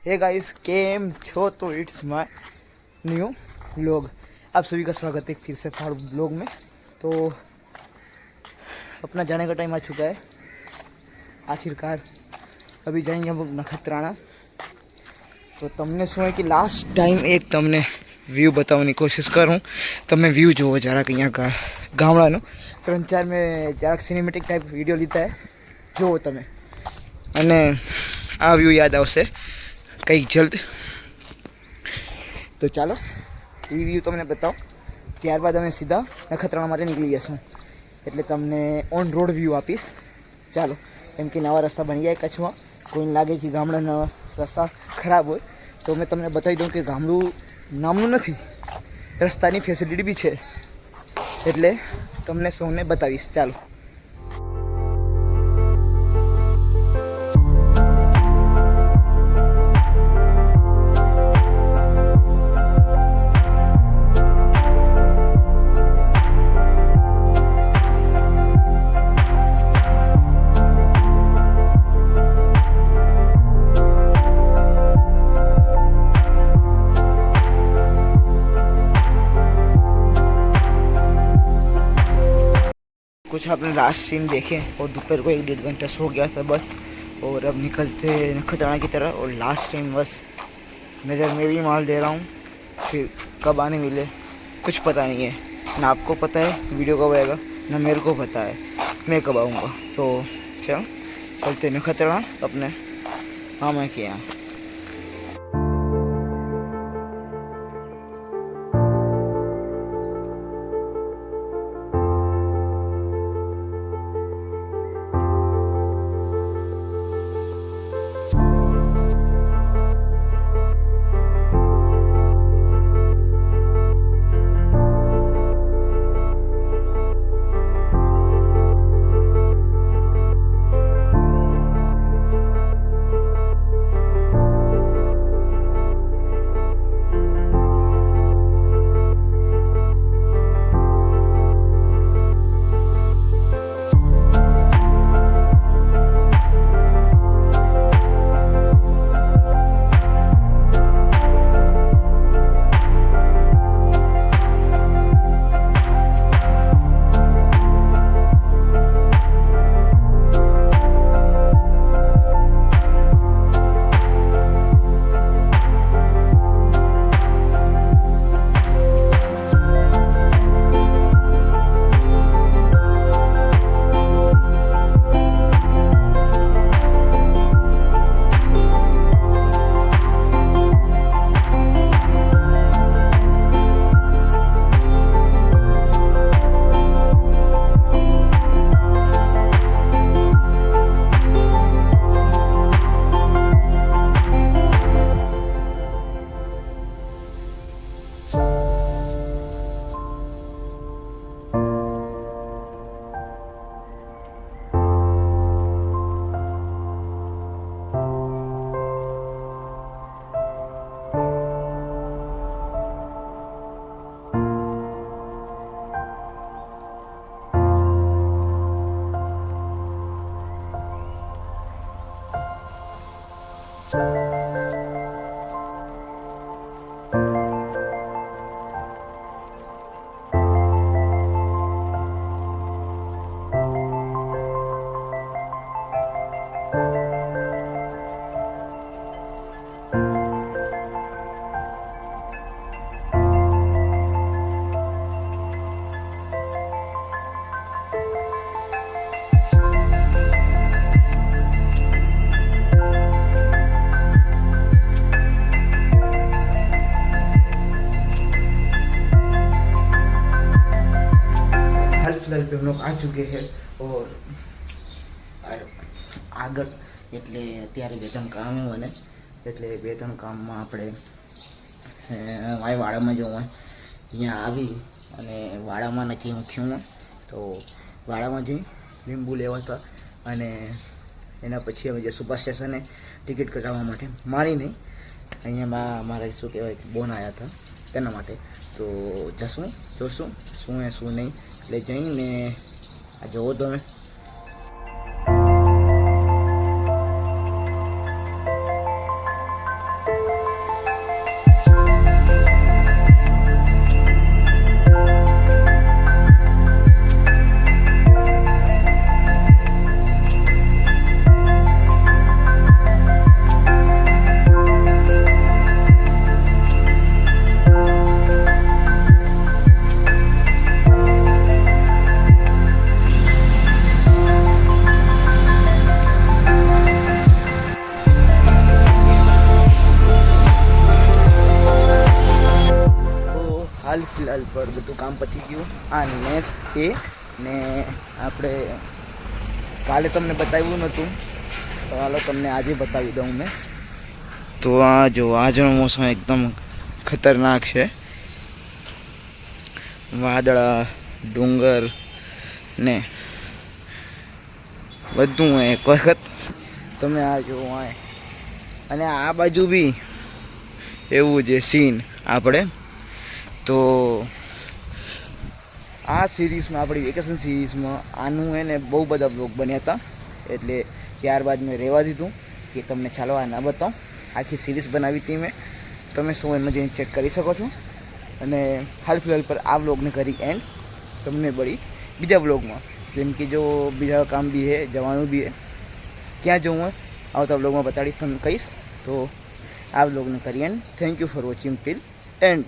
Hey guys, केम छो। तो it's my new vlog. आप सभी का स्वागत है फिर से फाड़ ब्लॉग में। तो अपना जाने का टाइम आ चुका है आखिरकार। अभी जाएंगे हम लोग नखत्राणा। तो तमने શું है कि लास्ट टाइम एक तमने વ્યૂ બતાવવાની કોશિશ કરું। તમે વ્યૂ જુઓ જરાક અહીંયા ગામડાનો 3-4 મેં જરાક સિનેમેટિક ટાઈપ વિડીયો લીધા है, જુઓ તમે અને આ વ્યૂ યાદ આવશે કંઈક જલ્દ। તો ચાલો એ વ્યૂ તમને બતાવો, ત્યારબાદ અમે સીધા નખત્રાણા માટે નીકળી જશું। એટલે તમને ઓન રોડ વ્યૂ આપીશ। ચાલો, કેમ કે નવા રસ્તા બની ગયા કચ્છમાં। કોઈને લાગે કે ગામડાના રસ્તા ખરાબ હોય તો મેં તમને બતાવી દઉં કે ગામડું નામનું નથી, રસ્તાની ફેસિલિટી બી છે। એટલે તમને સૌને બતાવીશ। ચાલો। कुछ आपने लास्ट सीन देखे और दोपहर को 1-1.5 घंटा सो गया था बस। और अब निकलते नखत्राणा की तरह। और लास्ट टाइम बस नज़र में भी माल दे रहा हूँ, फिर कब आने मिले कुछ पता नहीं है। ना आपको पता है वीडियो कब आएगा, ना मेरे को पता है मैं कब आऊँगा। तो चलो चलते नखत्राणा अपने मामा के यहाँ। पे हम लोग आ चुके हैं। और આગળ એટલે અત્યારે 2-3 કામ હોય ને, એટલે 2-3 કામમાં આપણે વાડામાં જવું હોય। અહીંયા આવી અને વાડામાં નથી હું થયું તો વાડામાં જઈ લીંબુ લેવા હતા। અને એના પછી અમે જઈશું બસ સ્ટેશને ટિકિટ કઢાવવા માટે। મારી નહીં, અહીંયા મારા શું કહેવાય બોન આવ્યા હતા તેના માટે। તો જશું, જોશું શું હે શું નહીં। એટલે જઈને આ જોવો તમે। ફિલહાલ પર બધું કામ પતી ગયું. આ નેક્સ્ટ એ ને આપણે કાલે તમને બતાવ્યું નહોતું તો હાલો તમને આજે બતાવી દઉં મેં. તો આ જો આજનો મોસમ એકદમ ખતરનાક છે. વાદળા, ડુંગર ને બધું એક વખત તમે આ જુઓ આ, અને આ બાજુ બી એવું જે સીન આપણે તો આ સિરીઝમાં આપણી વેકેશન સિરીઝમાં આનું એને બહુ બધા બ્લોગ બન્યા હતા, એટલે ત્યારબાદ મેં રહેવા દીધું કે તમને ચાલો આ ના બતાવું. આખી સિરીઝ બનાવી હતી મેં, તમે સમયમાં જઈને ચેક કરી શકો છો. અને હાલ ફિલહાલ પર આ બ્લોગને કરી એન્ડ. તમને બળી બીજા બ્લોગમાં, જેમ કે જો બીજા કામ બી છે, જવાનું બી છે, ક્યાં જવું હોય આવતા બ્લોગમાં બતાડીશ, તમને કહીશ. તો આ બ્લોગને કરી and. Thank you for watching till and.